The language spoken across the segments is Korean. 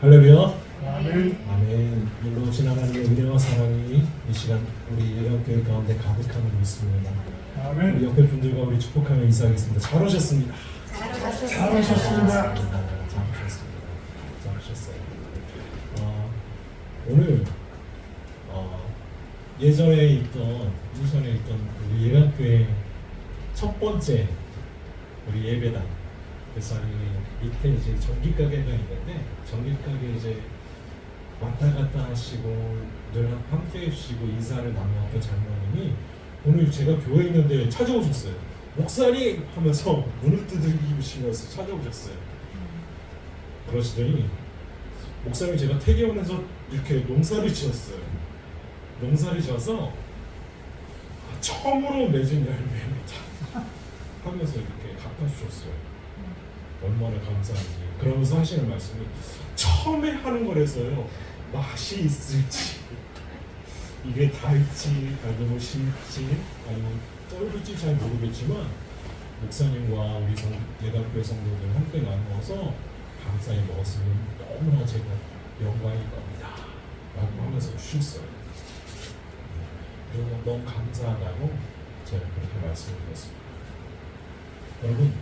할렐루야. 아멘. 아멘. 놀라우신 하나님의 은혜와 사랑이 이 시간 우리 예언교회 가운데 가득함을 믿습니다. 아멘. 우리 옆에 분들과 우리 축복하며 인사하겠습니다. 잘 오셨습니다. 잘하셨습니다. 잘하셨어요. 오늘 예전에 있던 우리 예언교회 첫 번째 우리 예배당. 그래서 밑에 이제 전기가게가 있는데 전기가게 이제 왔다 갔다 하시고 늘 함께 해주시고 인사를 나누었던 장로님이 오늘 제가 교회에 있는데 찾아오셨어요. 목사님 하면서 문을 두드리시면서 찾아오셨어요. 그러시더니 목사님 제가 퇴계하면서 이렇게 농사를 지었어요. 농사를 지어서 처음으로 맺은 열매입니다 하면서 이렇게 갚아주셨어요. 얼마나 감사한지. 그러면서 하시는 말씀이 처음에 하는 거라서요 맛이 있을지 이게 달지 아니면 실지 아니면 떨을지 잘 모르겠지만 목사님과 우리 예당교회 성도들 함께 나누어서 감사히 먹었으면 너무나 제가 영광일 겁니다 라고 하면서 주셨어요. 그리고 너무 감사하다고 제가 그렇게 말씀을 드렸습니다. 여러분,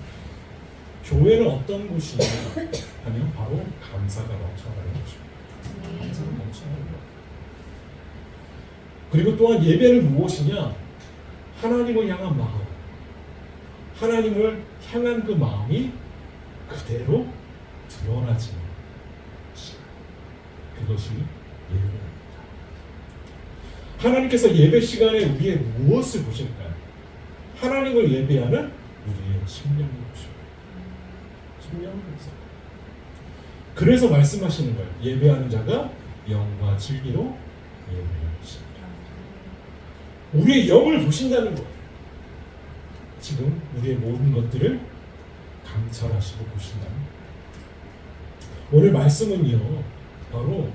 교회는 어떤 곳이냐 하면 바로 감사가 넘쳐나는 곳입니다. 감사가 넘쳐나는 것. 그리고 또한 예배는 무엇이냐? 하나님을 향한 마음, 하나님을 향한 그 마음이 그대로 드러나지는 시간. 그것이 예배입니다. 하나님께서 예배 시간에 우리의 무엇을 보실까요? 하나님을 예배하는 우리의 심령을 보십니다. 그래서 말씀하시는 거예요. 예배하는 자가 영과 진리로 예배하십니다. 우리의 영을 보신다는 거예요. 지금 우리의 모든 것들을 감찰하시고 보신다는 거예요. 오늘 말씀은요, 바로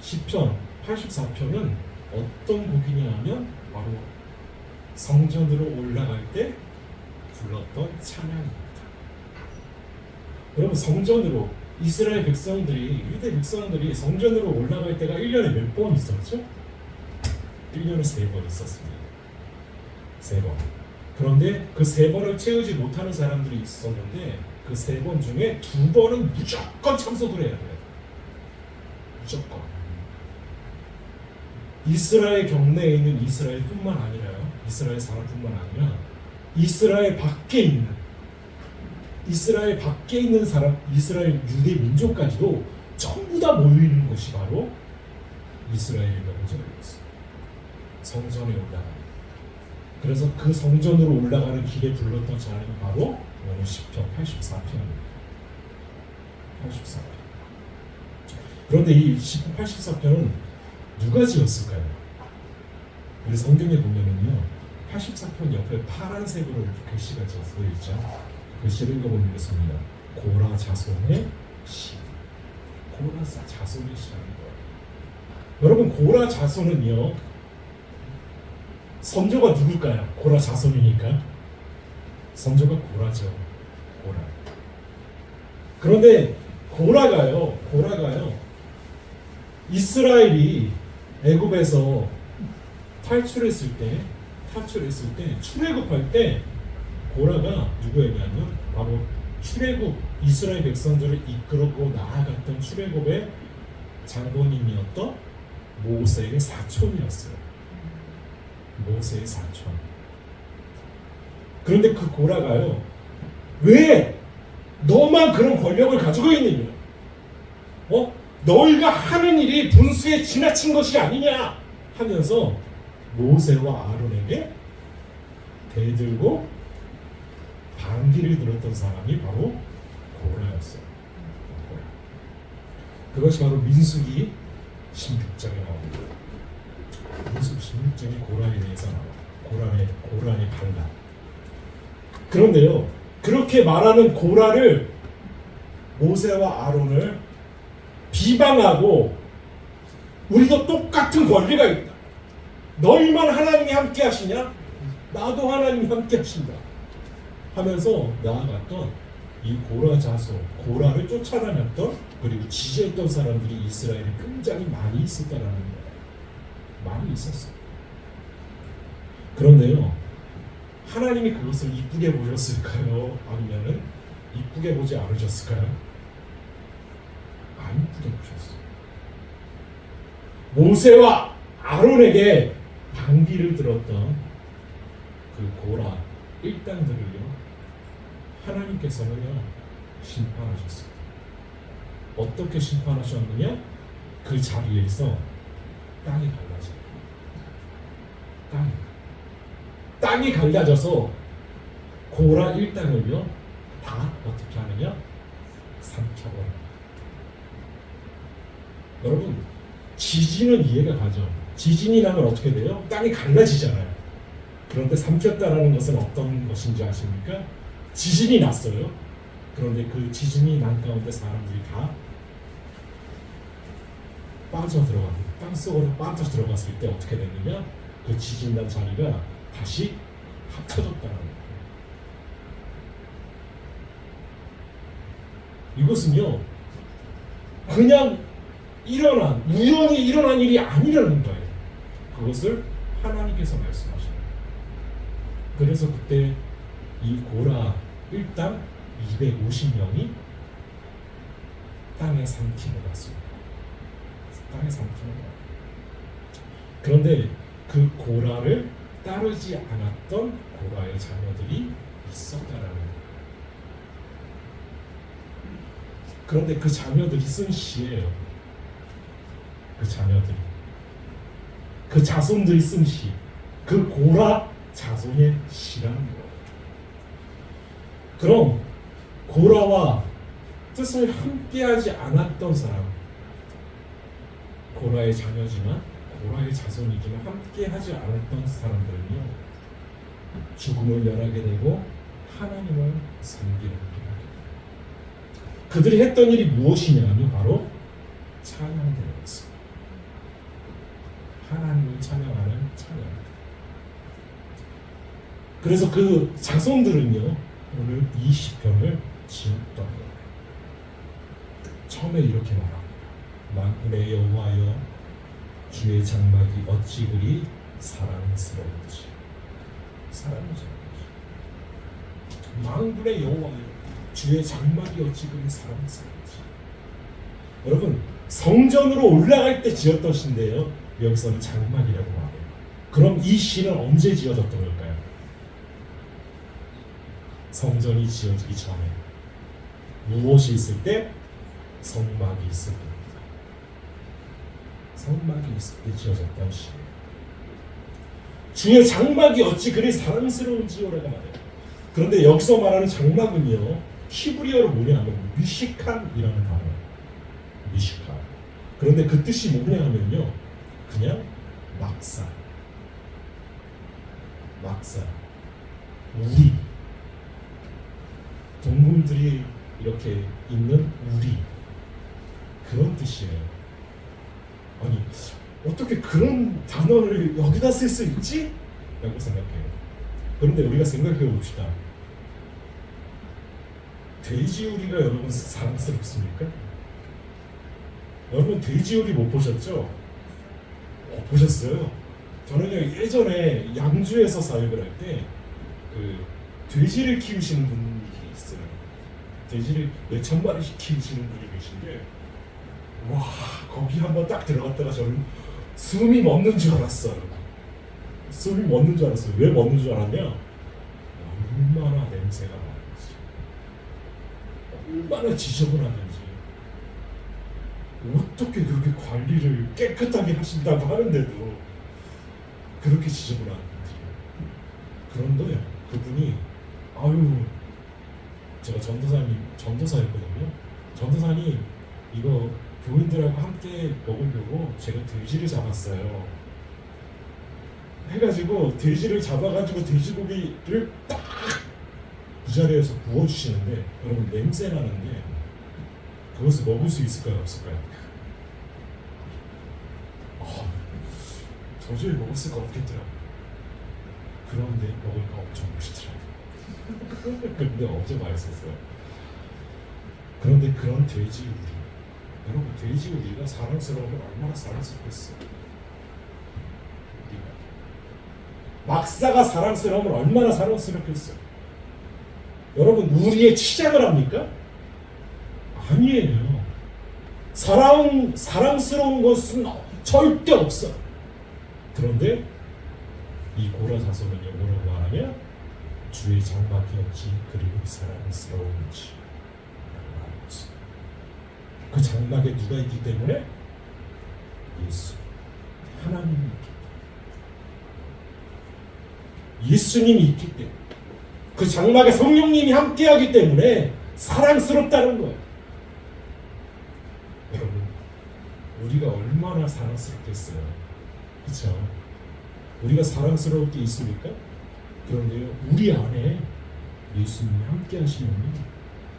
시편 84편은 어떤 곡이냐 하면 바로 성전으로 올라갈 때 불렀던 찬양입니다. 여러분, 성전으로 이스라엘 백성들이, 유대 백성들이 성전으로 올라갈 때가 1년에 몇 번 있었죠? 1년에 3번 있었습니다. 3번. 그런데 그 3번을 채우지 못하는 사람들이 있었는데 그 3번 중에 2번은 무조건 참석을 해야 돼요. 무조건. 이스라엘 경내에 있는 이스라엘뿐만 아니라요. 이스라엘 사람뿐만 아니라 이스라엘 밖에 있는 사람, 이스라엘 유대 민족까지도 전부 다 모이는 것이 바로 이스라엘 명절이었어요. 성전에 올라가는. 그래서 그 성전으로 올라가는 길에 불렀던 찬양이 바로 오늘 시편 84편입니다. 84편. 그런데 이 시편 84편은 누가 지었을까요? 우리 성경에 보면은요, 84편 옆에 파란색으로 이렇게 글씨가 적혀 있죠. 글씨를 읽어보겠습니다. 고라 자손의 시. 고라 자손의 시라는 거예요. 여러분, 고라 자손은요, 선조가 누굴까요? 고라 자손이니까 선조가 고라죠. 고라. 그런데 고라가요 이스라엘이 애굽에서 탈출했을 때 출애굽할 때 고라가 누구에게냐면 바로 출애굽 이스라엘 백성들을 이끌고 나아갔던 출애굽의 장로님이었던 모세의 사촌이었어요. 모세의 사촌. 그런데 그 고라가요, 왜 너만 그런 권력을 가지고 있느냐? 너희가 하는 일이 분수에 지나친 것이 아니냐? 하면서 모세와 아론에게 대들고 반기를 들었던 사람이 바로 고라였어요. 고라. 그것이 바로 민수기 16장에 나옵니다. 민수기 16장에 고라에 대해서 나와요. 고라의 반란. 그런데요, 그렇게 말하는 고라를 모세와 아론을 비방하고 우리도 똑같은 권리가 있다. 너희만 하나님이 함께 하시냐? 나도 하나님이 함께 하신다. 하면서 나아갔던 이 고라 자손, 고라를 쫓아다녔던 그리고 지지했던 사람들이 이스라엘에 굉장히 많이 있었다라는 거예요. 많이 있었어. 그런데요, 하나님이 그것을 이쁘게 보셨을까요? 아니면은 이쁘게 보지 않으셨을까요? 안 이쁘게 보셨어요. 모세와 아론에게 반기를 들었던 그 고라 일당들을요, 하나님께서는요 심판하셨습니다. 어떻게 심판하셨느냐? 그 자리에서 땅이 갈라져요. 땅이 갈라져서 고라 일당을요 다 어떻게 하느냐? 삼켜버려요. 여러분, 지진은 이해가 가죠. 지진이 나면 어떻게 돼요? 땅이 갈라지잖아요. 그런데 삼켰다라는 것은 어떤 것인지 아십니까? 지진이 났어요. 그런데 그 지진이 난 가운데 사람들이 다 빠져들어가고 땅속으로 빠져들어갔을 때 어떻게 됐느냐? 그 지진 난 자리가 다시 합쳐졌다는 거예요. 이것은요 그냥 우연히 일어난 일이 아니라는 거예요. 그것을 하나님께서 말씀하시는 거예요. 그래서 그때 이 고라 일당 250명이 땅에 삼키고 갔습니다. 땅에 삼키는 거예요. 그런데 그 고라를 따르지 않았던 고라의 자녀들이 있었다라는 거예요. 그런데 그 자녀들이 쓴 시예요. 그 자손들이 쓴 시, 그 고라 자손의 시라는 거예요. 그럼 고라와 뜻을 함께하지 않았던 사람, 고라의 자녀지만 고라의 자손이지만 함께하지 않았던 사람들은요 죽음을 면하게 되고 하나님을 섬기는 길을 하게 됩니다. 그들이 했던 일이 무엇이냐면 바로 찬양대회였습니다. 하나님을 찬양하는 찬양. 그래서 그 자손들은요 오늘 이 시편을 지었던 거예요. 처음에 이렇게 말합니다. 만군의 여호와여, 주의 장막이 어찌 그리 사랑스러운지. 만군의 여호와여, 주의 장막이 어찌 그리 사랑스러운지. 여러분, 성전으로 올라갈 때 지었던 시인데요, 여기서는 장막이라고 말해요. 그럼 이 시는 언제 지어졌던 걸까요? 성전이 지어지기 전에. 무엇이 있을 때? 성막이 있을 때입니다. 성막이 있을 때 지어졌던 시예요. 주의 장막이 어찌 그리 사랑스러운지요라고 말해요. 그런데 여기서 말하는 장막은요 히브리어로 뭐냐면 미시칸이라는 단어예요. 미시칸. 그런데 그 뜻이 뭐냐면요 그냥 막사, 우리, 동물들이 이렇게 있는 우리, 그런 뜻이에요. 아니 어떻게 그런 단어를 여기다 쓸 수 있지? 라고 생각해요. 그런데 우리가 생각해 봅시다. 돼지우리가 여러분 사랑스럽습니까? 여러분 돼지우리 못 보셨죠? 보셨어요? 저는 예전에 양주에서 사역을 할 때 그 돼지를 키우시는 분이 있어요. 돼지를 몇천 마리씩 키우시는 분이 계신데, 와, 거기 한번 딱 들어갔다가 저는 숨이 멎는 줄 알았어요. 왜 멎는 줄 알았냐? 얼마나 냄새가 나는지, 얼마나 지저분하는지, 어떻게 그렇게 관리를 깨끗하게 하신다고 하는데도 그렇게 지저분한지. 그런데 그분이 제가 전도사였거든요. 전도사님 이거 교인들하고 함께 먹으려고 제가 돼지를 잡았어요. 해가지고 돼지를 잡아가지고 돼지고기를 딱 그 자리에서 구워주시는데, 여러분 냄새 나는데 그것을 먹을 수 있을까요, 없을까요? 도저히 먹을 수가 없겠더라고요. 그런데 먹으니까 엄청 맛있더라고요. 근데 엄청 맛있었어요. 그런데 그런 돼지 우리, 여러분 돼지 우리가 사랑스러우면 얼마나 사랑스럽겠어요. 우리가 막사가 사랑스러우면 얼마나 사랑스럽겠어요. 여러분 우리의 치장을 합니까? 아니에요. 사랑스러운 것은 절대 없어. 그런데 이 고라 자손은 뭐라고 말하냐? 주의 장막이었지 그리고 사랑스러운지 라고 말하고 있어요. 그 장막에 누가 있기 때문에? 예수, 하나님이 있기 때문에, 예수님이 있기 때문에, 그 장막에 성령님이 함께하기 때문에 사랑스럽다는 거예요. 여러분 우리가 얼마나 사랑스럽겠어요. 그렇죠? 우리가 사랑스러울 게 있습니까? 그런데요 우리 안에 예수님이 함께 하시면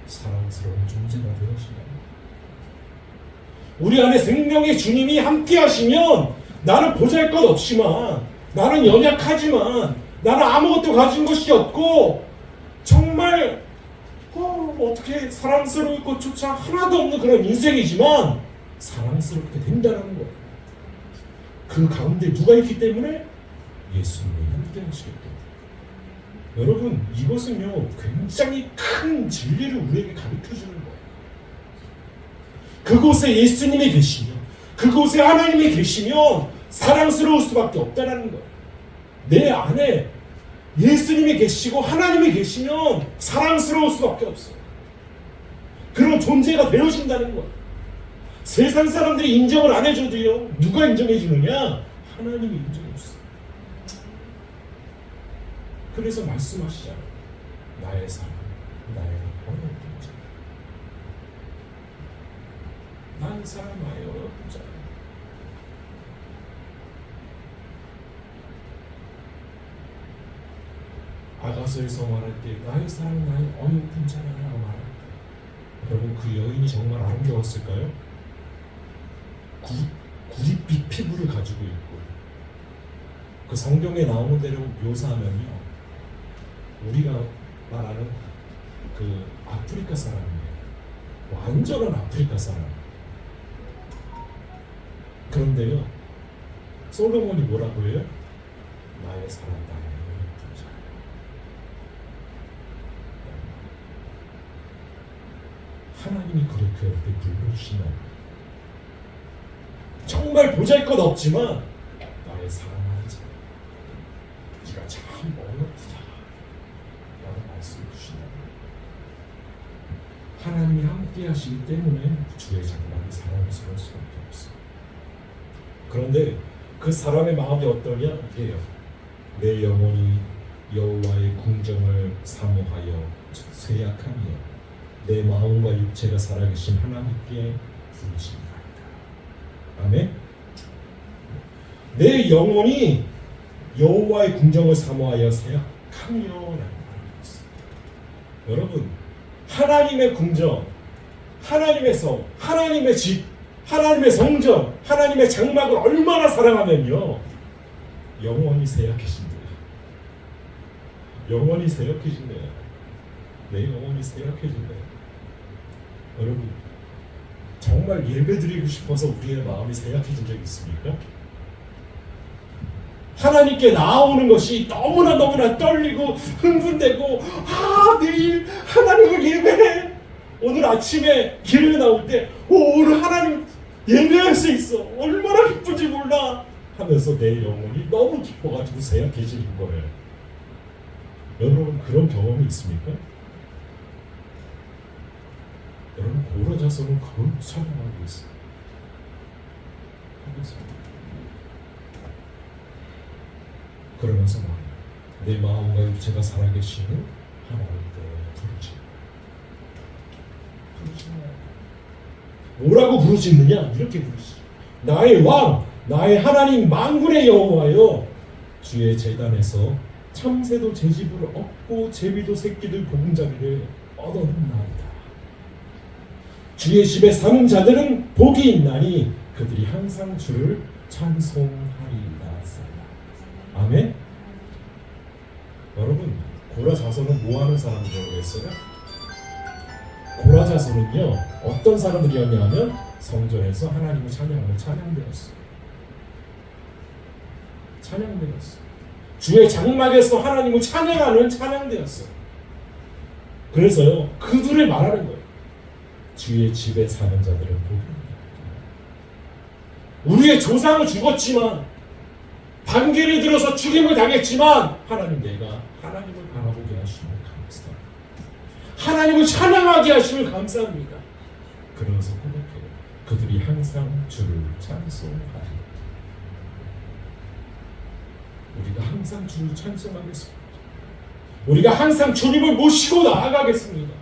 사랑스러운 존재가 되어진다. 우리 안에 생명의 주님이 함께 하시면 나는 보잘것없지만, 나는 연약하지만, 나는 아무것도 가진 것이 없고 정말 어떻게 사랑스러울 것조차 하나도 없는 그런 인생이지만 사랑스럽게 된다는 거예요. 그 가운데 누가 있기 때문에? 예수님이 함께 하시기 때문에. 여러분 이것은요 굉장히 큰 진리를 우리에게 가르쳐주는 거예요. 그곳에 예수님이 계시면, 그곳에 하나님이 계시면 사랑스러울 수밖에 없다는 거예요. 내 안에 예수님이 계시고 하나님이 계시면 사랑스러울 수밖에 없어요. 그런 존재가 되어진다는 거예요. 세상 사람들이 인정을 안 해줘도요 누가 인정해 주느냐? 하나님이 인정해 주세요. 그래서 말씀하시잖아요. 나의 사랑, 나의 어려운 자, 나의 사랑, 나의 어려운 자. 아가서에서 말할 때 나의 사랑, 나의 어여쁜 자라고 말할 때, 여러분 그 여인이 정말 아름다웠을까요? 구릿빛 피부를 가지고 있고, 그 성경에 나오는 대로 묘사하면요 우리가 말하는 그 아프리카 사람이에요. 완전한 아프리카 사람. 그런데요 솔로몬이 뭐라고 해요? 나의 사랑, 나의 어여쁜 자. 하나님이 그렇게 이렇게 불러주시면 정말 보잘것없지만 나의 사랑하는 자, 네가 참 어렵다 라고 말씀해 주신다. 하나님이 함께 하시기 때문에 주의 장막이 사랑스러울 수밖에 없어요. 그런데 그 사람의 마음이 어떠냐? 이게요, 내 영혼이 여호와의 궁정을 사모하여 쇠약하며 내 마음과 육체가 살아계신 하나님께 부르신다. 아멘. 내 영혼이 여호와의 궁정을 사모하여 쇠약하며라고 말하고 있습니다. 여러분 하나님의 궁정, 하나님의 성, 하나님의 집, 하나님의 성전, 하나님의 장막을 얼마나 사랑하면요 영원히 쇠약해진대요. 영원히 쇠약해진대요. 내 영혼이 쇠약해진대요. 여러분 정말 예배드리고 싶어서 우리의 마음이 쇠약해진 적 있습니까? 하나님께 나아오는 것이 너무나 떨리고 흥분되고, 내일 하나님을 예배해, 오늘 아침에 길에 나올 때 오늘 하나님 예배할 수 있어, 얼마나 기쁜지 몰라 하면서 내 영혼이 너무 기뻐가지고 쇠약해지는 거예요. 여러분 그런 경험이 있습니까? 여러분 고라 자손은 그걸 촬영하고 있어요. 그러면서 말해요. 내 마음과 육체가 살아계시는 하나님께 부르짖는. 뭐라고 부르짖느냐? 이렇게 부르짖어. 나의 왕, 나의 하나님 만군의 여호와여, 주의 제단에서 참새도 제 집을 얻고 제비도 새끼들 보금자리를 얻었나이다. 주의 집에 사는 자들은 복이 있나니 그들이 항상 주를 찬송하리이다. 아멘. 여러분 고라 자손은 뭐하는 사람이라고 했어요? 고라자손은요 어떤 사람들이었냐면 성전에서 하나님을 찬양하는 찬양대였어요. 찬양대였어요. 주의 장막에서 하나님을 찬양하는 찬양대였어요. 그래서요 그들을 말하는 거예요. 주의 집에 사는 자들은 복입니다. 우리의 조상은 죽었지만 반기를 들어서 죽임을 당했지만 하나님 내가 하나님을 바라보게 하시면 감사합니다. 하나님을 찬양하게 하시면 감사합니다. 그러면서 고백해요. 그들이 항상 주를 찬송하리. 우리가 항상 주를 찬송하겠습니다. 우리가 항상 주님을 모시고 나아가겠습니다.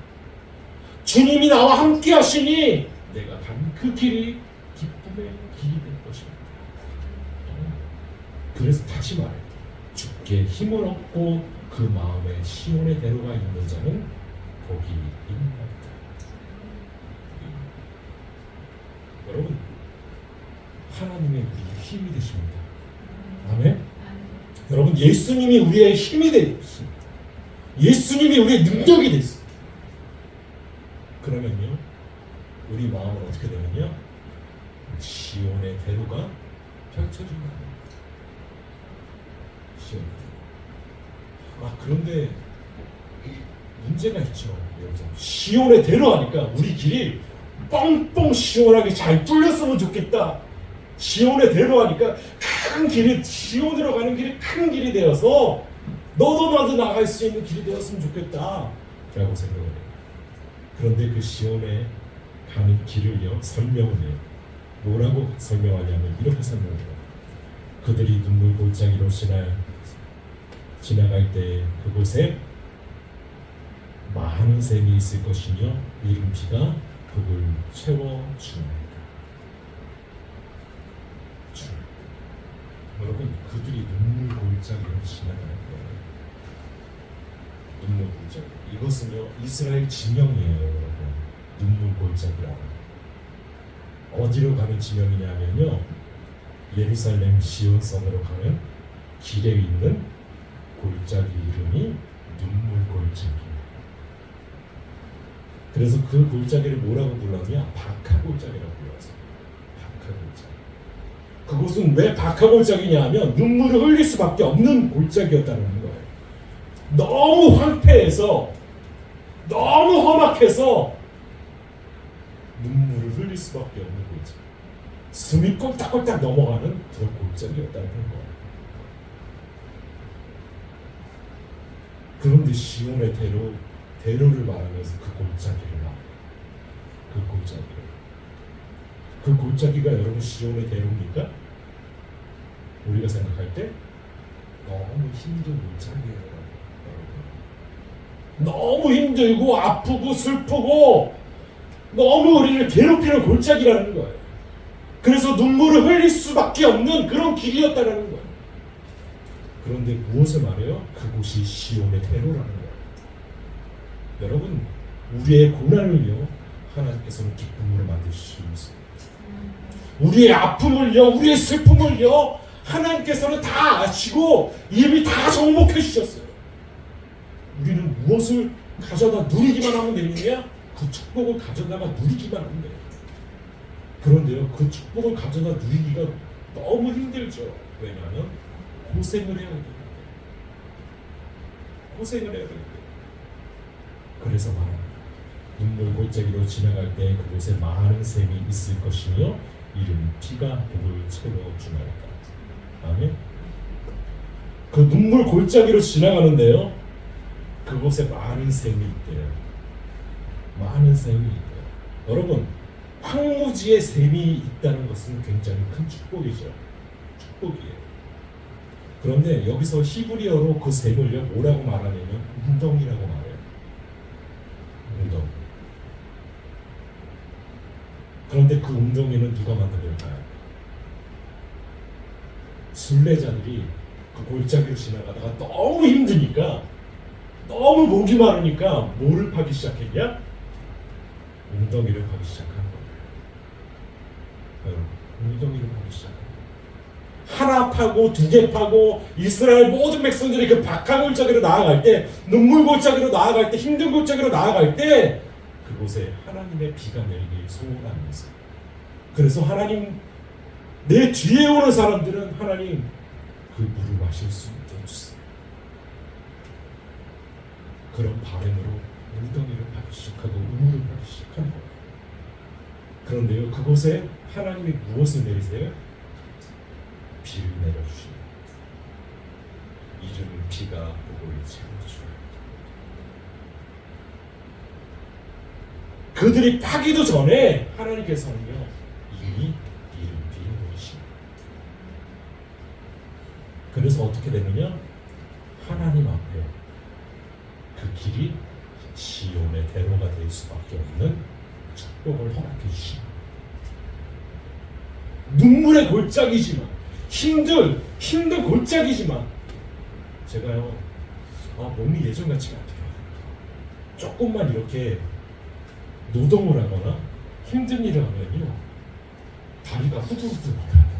주님이 나와 함께 하시니 내가 간 그 길이 기쁨의 길이 될 것입니다. 그래서 다시 말해 주께 힘을 얻고 그 마음에 시온의 대로가 있는 자는 복이 있나이다. 여러분 하나님의 우리의 힘이 되십니다. 아멘. 여러분 예수님이 우리의 힘이 되십니다. 예수님이 우리의 능력이 됐습니다. 그러면요 우리 마음은 어떻게 되느냐? 시온의 대로가 펼쳐진다. 시온. 그런데 문제가 있죠. 여기서 시온의 대로 하니까 우리 길이 뻥뻥 시원하게 잘 뚫렸으면 좋겠다. 시온의 대로 하니까 큰 길이 시온으로 가는 길이 큰 길이 되어서 너도 나도 나갈 수 있는 길이 되었으면 좋겠다 라고 생각을 해요. 그런데 그 시온에 가는 길을요 설명을 해요. 뭐라고 설명하냐면 이렇게 설명해요. 그들이 눈물 골짜기로 지나갈 때 그곳에 많은 샘이 있을 것이며 이른 비가 그걸 채워주나이다. 여러분 그들이 눈물 골짜기로 지나갈 거예요. 눈물 골짜기. 이것은요 이스라엘 지명이에요. 여러분 눈물 골짜기라. 어디로 가는 지명이냐면요 예루살렘 시온성으로 가는 길에 있는 골짜기 이름이 눈물 골짜기. 그래서 그 골짜기를 뭐라고 불렀냐? 박하 골짜기라고 불렀어요. 박하 골짜기. 그곳은 왜 박하 골짜기냐 하면 눈물을 흘릴 수밖에 없는 골짜기였다는 거예요. 너무 황폐해서 너무 험악해서 눈물을 흘릴 수밖에 없는 골짜기. 숨이 꼴딱꼴딱 넘어가는 그런 골짜기였다는 거예요. 그런데 시온의 대로를 말하면서 그 골짜기를 말해요. 그 골짜기가 여러분 시온의 대로입니까? 우리가 생각할 때 너무 힘든 골짜기예요. 너무 힘들고 아프고 슬프고 너무 우리를 괴롭히는 골짜기라는 거예요. 그래서 눈물을 흘릴 수밖에 없는 그런 길이었다는 거예요. 그런데 무엇을 말해요? 그곳이 시온의 대로라는 거예요. 여러분 우리의 고난을요 하나님께서는 기쁨으로 만드실 수 있습니다. 우리의 아픔을요 우리의 슬픔을요 하나님께서는 다 아시고 이미 다 정복해 주셨어요. 우리는 무엇을 가져다 누리기만 하면 되느냐? 그 축복을 가져다가 누리기만 하면 돼요. 그런데요 그 축복을 가져다 누리기가 너무 힘들죠. 왜냐하면 고생을 해야 되기 때문에. 고생을 해야 되기 때문에. 그래서 말합니다. 눈물 골짜기로 지나갈 때 그곳에 많은 샘이 있을 것이며 이른 피가 복을 채워주나이다. 아멘. 그 눈물 골짜기로 지나가는데요 그곳에 많은 샘이 있대요. 많은 샘이 있대요. 여러분 황무지에 샘이 있다는 것은 굉장히 큰 축복이죠. 축복이에요. 그런데 여기서 히브리어로 그 샘을요 뭐라고 말하냐면 운동이라고 말해요. 운동. 그런데 그 웅덩이는 누가 만들었을까요? 순례자들이 그 골짜기로 지나가다가 너무 힘드니까 너무 목이 마르니까 뭐를 파기 시작했냐? 웅덩이를 파기 시작한 거예요. 웅덩이를 파기 시작한 거예요. 하나 파고 두 개 파고 이스라엘 모든 백성들이 그 박하 골짜기로 나아갈 때 눈물 골짜기로 나아갈 때 힘든 골짜기로 나아갈 때 그곳에 하나님의 비가 내리길 소원하면서, 그래서 하나님, 내 뒤에 오는 사람들은 하나님 그 물을 마실 수 있게 해주세요. 그런 바람으로 웅덩이를 파기 시작하고 우물을 파기 시작한 거예요. 그런데요, 그곳에 하나님이 무엇을 내리세요? 비를 내려주십니다. 이름은 비가 복을 채워주어요. 그들이 파기도 전에 하나님께서는요 이미 이름 비를 내리십니다. 그래서 어떻게 되느냐? 하나님 앞에 그 길이 시온의 대로가 될 수밖에 없는 축복을 허락해 주십니다. 눈물의 골짜기지만, 힘든 골짜기지만, 제가요, 몸이 예전 같지가 않더라고요. 조금만 이렇게 노동을 하거나 힘든 일을 하면요 다리가 후들후들거려요.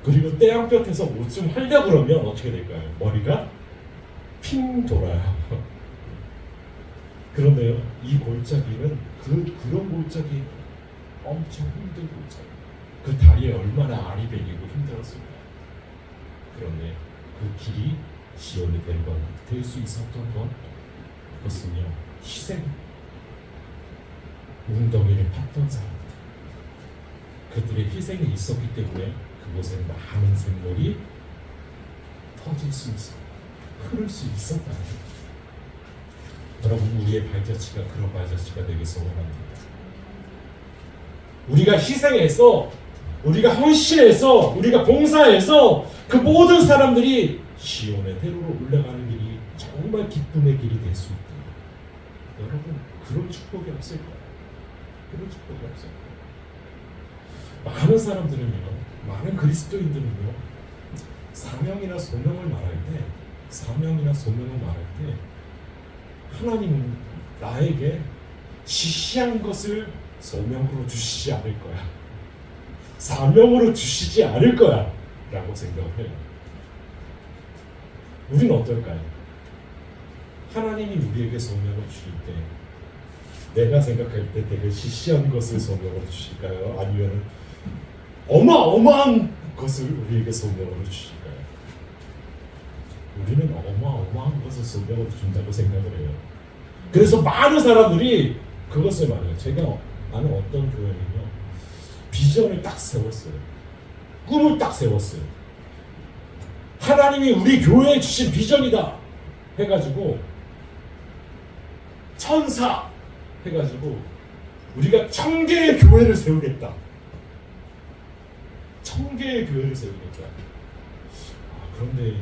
그리고 떼양볕에서 뭐 좀 하려 그러면 어떻게 될까요? 머리가 핑 돌아요. 그런데요, 이 골짜기는 그런 골짜기, 엄청 힘든 골짜기. 그 다리에 얼마나 알이 베리고 힘들었을까요? 그런데 그 길이 시온의 대로가 될 수 있었던 것, 그것은요 희생, 웅덩이를 팠던 사람들, 그들의 희생이 있었기 때문에 그곳에 많은 샘물이 터질 수 있어, 흐를 수 있었다는 거예요. 여러분, 우리의 발자취가 그런 발자취가 되길 소원합니다. 우리가 희생해서, 우리가 헌신해서, 우리가 봉사해서 그 모든 사람들이 시온의 대로로 올라가는 길이 정말 기쁨의 길이 될 수 있다. 여러분, 그런 축복이 없을 거예요. 그런 축복이 없을 거예요. 많은 사람들은요, 많은 그리스도인들은요, 사명이나 소명을 말할 때, 하나님은 나에게 지시한 것을 소명으로 주시지 않을 거야, 사명으로 주시지 않을 거야 라고 생각을 해요. 우리는 어떨까요? 하나님이 우리에게 소명을 주실 때, 내가 생각할 때 되게 시시한 것을 소명으로 주실까요? 아니면 어마어마한 것을 우리에게 소명으로 주실까요? 우리는 어마어마한 것을 소명으로 준다고 생각을 해요. 그래서 많은 사람들이 그것을 말해요. 제가 아는 어떤 교회는요, 비전을 딱 세웠어요. 꿈을 딱 세웠어요. 하나님이 우리 교회에 주신 비전이다 해가지고, 천사 해가지고 우리가 1000개의 교회를 세우겠다. 1000개의 교회를 세우겠다. 그런데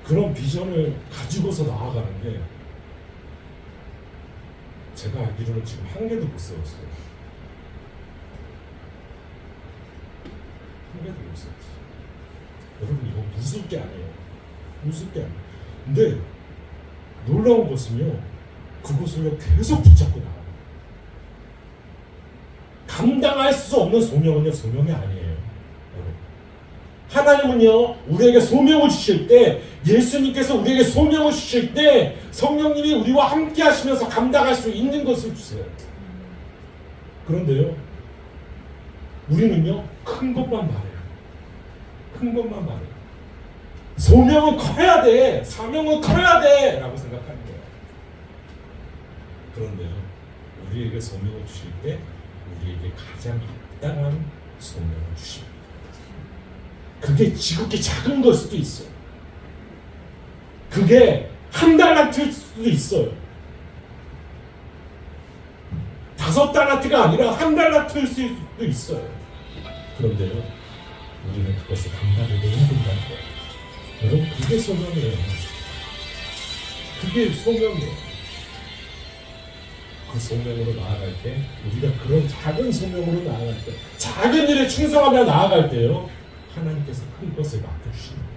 그런 비전을 가지고서 나아가는 게, 제가 알기로는 지금 1개도 못 세웠어요. 1개도 못 세웠어요. 여러분, 이거 무술 게 아니에요. 무술 게 아니에요. 근데 놀라운 것은요, 그것을 계속 붙잡고 나가요. 감당할 수 없는 소명은요, 소명이 아니에요. 하나님은요, 우리에게 소명을 주실 때, 예수님께서 우리에게 소명을 주실 때 성령님이 우리와 함께 하시면서 감당할 수 있는 것을 주세요. 그런데요, 우리는요, 큰 것만 말해요. 큰 것만 말해요. 소명은 커야 돼, 사명은 커야 돼 라고 생각하는 거예요. 그런데요, 우리에게 소명을 주실 때 우리에게 가장 합당한 소명을 주십니다. 그게 지극히 작은 걸 수도 있어요. 그게 $1 수도 있어요. 5달란트가 아니라 $1 수도 있어요. 그런데요, 우리는 그것을 감당하기 힘든다는 거예요. 여러분, 그게 소명이에요. 그게 소명이에요. 그 소명으로 나아갈 때, 우리가 그런 작은 소명으로 나아갈 때, 작은 일에 충성하며 나아갈 때요, 하나님께서 큰 것을 맡겨주십니다.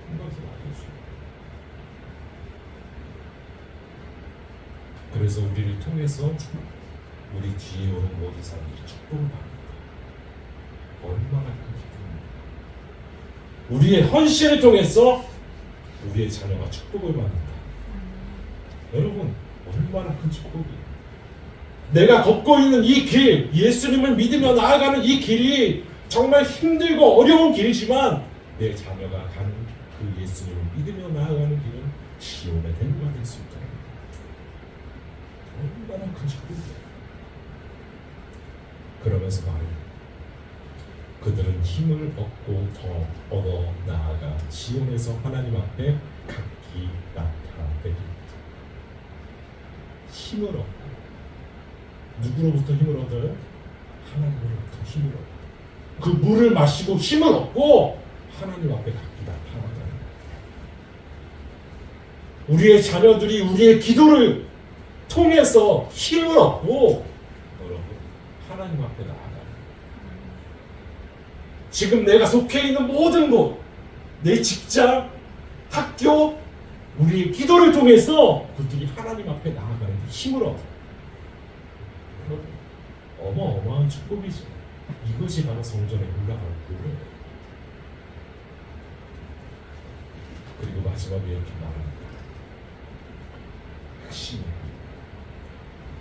큰 것을 맡겨주십니다. 그래서 우리를 통해서 우리 뒤에 오는 모든 사람들이 축복을 받는다. 얼마나 큰 기쁨입니다. 우리의 헌신을 통해서 우리의 자녀가 축복을 받는다. 여러분, 얼마나 큰 축복이에요. 내가 걷고 있는 이 길, 예수님을 믿으며 나아가는 이 길이 정말 힘들고 어려운 길이지만 내 자녀가 가는 그 예수님을 믿으며 나아가는 길은 시온의 대로가 될 수 있다. 얼마나 큰 축복이에요. 그러면서 말해요. 그들은 힘을 얻고 더 얻어 나아가 시온에서 하나님 앞에 각기 나타내리라. 힘을 얻고 누구로부터 힘을 얻어요? 하나님으로부터 힘을 얻고 그 물을 마시고 힘을 얻고 하나님 앞에 각기 나타나는 거예요. 우리의 자녀들이 우리의 기도를 통해서 힘을 얻고 여러분 하나님 앞에 나아가는 거예요. 지금 내가 속해 있는 모든 곳, 내 직장, 학교, 우리의 기도를 통해서 그들이 하나님 앞에 나아가는 힘을 얻어요. 어마어마한 축복이죠. 이것이 바로 성전에 올라가는 거예요. 그리고 마지막에 이렇게 말합니다. 핵심이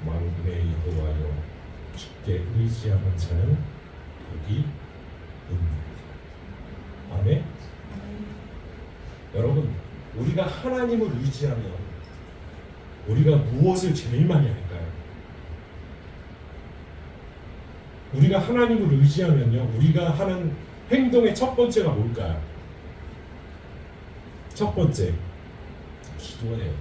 만군의 여호와여 주께 의지하는 자는 복이 있느니라. 아멘. 여러분, 우리가 하나님을 의지하면 우리가 무엇을 제일 많이 할까요? 우리가 하나님을 의지하면요, 우리가 하는 행동의 첫 번째가 뭘까요? 첫 번째, 기도해요.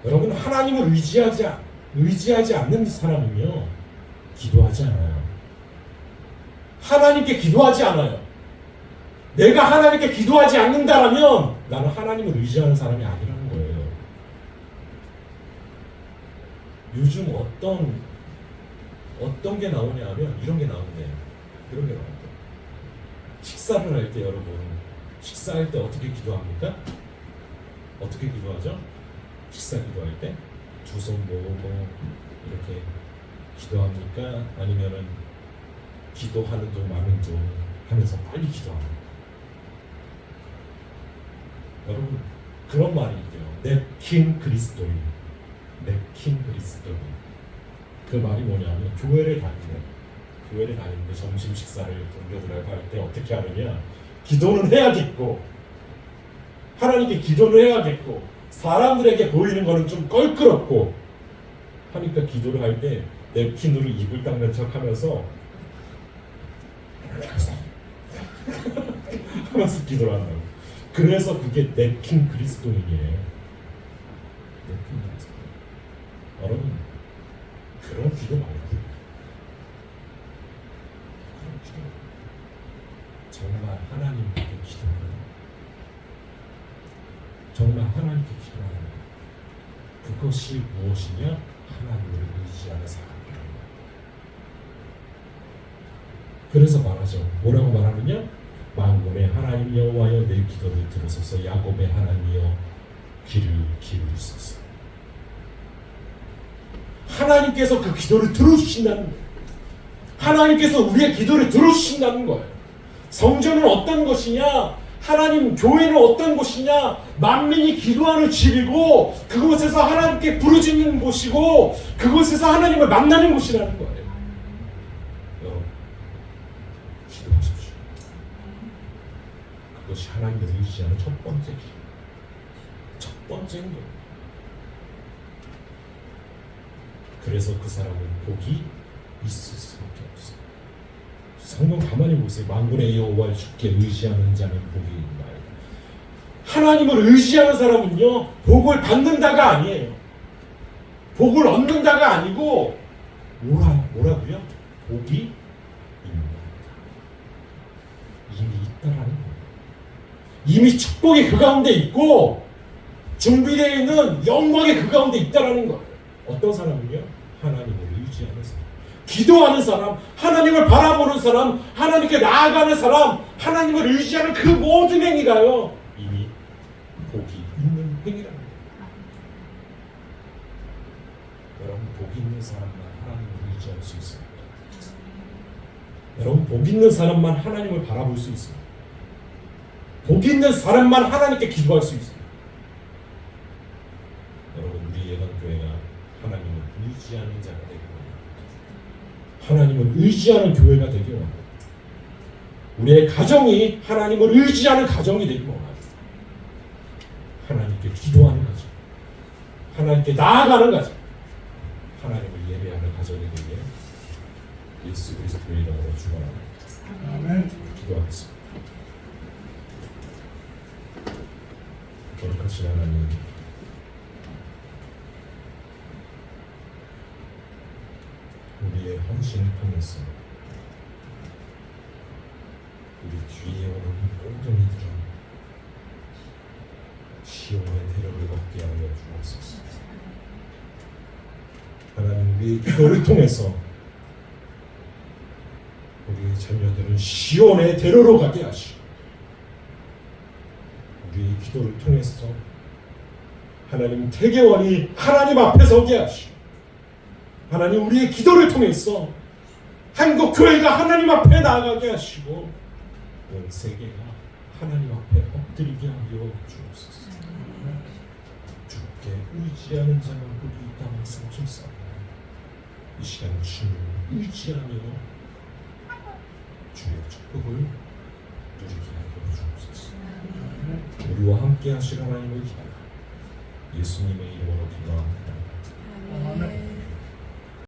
여러분, 하나님을 의지하지 않는 사람은요, 기도하지 않아요. 하나님께 기도하지 않아요. 내가 하나님께 기도하지 않는다라면 나는 하나님을 의지하는 사람이 아니라는 거예요. 요즘 어떤 게 나오냐 하면 이런 게 나오는데, 이런 게 나옵니다. 식사를 할 때 여러분, 식사할 때 어떻게 기도합니까? 어떻게 기도하죠? 식사 기도할 때 두 손 모으고 이렇게 기도합니까? 아니면은 기도하는 둥 마는 둥 하면서 빨리 기도합니까? 여러분, 그런 말이 있대요. 냅킨 그리스도인. 냅킨 그리스도인. 그 말이 뭐냐면 교회를 다니는데 점심 식사를 동료들하고 할 때 어떻게 하느냐, 기도는 해야겠고 하나님께 기도를 해야겠고 사람들에게 보이는 거는 좀 껄끄럽고 하니까 기도를 할 때 냅킨으로 입을 닦는 척 하면서 하면서 기도를 한다고. 그래서 그게 냅킨 그리스도인이에요. 냅킨 그리스도인. 여러분, 그런 기도 말고 그런 기도, 정말 하나님께 기도하는, 정말 하나님께 기도하는, 그것이 무엇이냐? 하나님을 의지하는 사람이라는 거예요. 그래서 말하죠. 뭐라고 말하느냐? 만군의 하나님 여호와여 내 기도를 들으소서. 야곱의 하나님이여 귀를 기울이소서. 하나님께서 그 기도를 들어주신다는 거예요. 하나님께서 우리의 기도를 들어주신다는 거예요. 성전은 어떤 것이냐? 하나님 교회는 어떤 곳이냐? 만민이 기도하는 집이고 그곳에서 하나님께 부르짖는 곳이고 그곳에서 하나님을 만나는 곳이라는 거예요. 여러분, 기도하십시오. 그것이 하나님을 의지하는 첫 번째 길, 첫 번째 행동. 그래서 그 사람은 복이 있을 수밖에 없어요. 성경 가만히 보세요. 만군의 여호와를 주께 의지하는 자는 복이 있다. 하나님을 의지하는 사람은요, 복을 받는다가 아니에요. 복을 얻는다가 아니고 뭐라고요? 복이 있는다. 이미 있다라는 거예요. 이미 축복이 그 가운데 있고 준비되어 있는 영광이 그 가운데 있다라는 거예요. 어떤 사람은요? 하나님을 의지하는 사람, 기도하는 사람, 하나님을 바라보는 사람, 하나님께 나아가는 사람, 하나님을 의지하는 그 모든 행위가요, 이미 복이 있는 행위라는 거예요. 여러분, 복 있는 사람만 하나님을 의지할 수 있습니다. 여러분, 복 있는 사람만 하나님을 바라볼 수 있습니다. 복 있는 사람만 하나님께 기도할 수 있어요. 여러분, 우리 예방교회가 하나님을 의지하는 자가 되기 원합니다. 하나님을 의지하는 교회가 되기 원합니다. 우리의 가정이 하나님을 의지하는 가정이 되기 원합니다. 하나님께 기도하는 가정, 하나님께 나아가는 가정, 하나님을 예배하는 가정이 되게 예수 그리스도의 이름으로 축원합니다. 아멘. 기도하겠습니다. 거룩하신 하나님, 우리의 헌신을 통해서 우리 뒤에 오는 모든 이들은 시온의 대로를 걷게 하여 주옵소서. 하나님, 우리의 기도를 통해서 우리의 자녀들은 시온의 대로로 가게 하시고, 우리의 기도를 통해서 하나님 태계원이 하나님 앞에 서게 하시고, 하나님 우리의 기도를 통해서 한국 교회가 하나님 앞에 나아가게 하시고, 온 세계가 하나님 앞에 엎드리게 하여 주옵소서. 주께 의지하는 자가 우리 이 땅에서 줄사옵니다. 이 시간 주님을 의지하며 주의 축복을 누리게 하여 주옵소서. 우리와 함께 하실 하나님을 기다려 예수님의 이름으로 기도합니다. 아멘.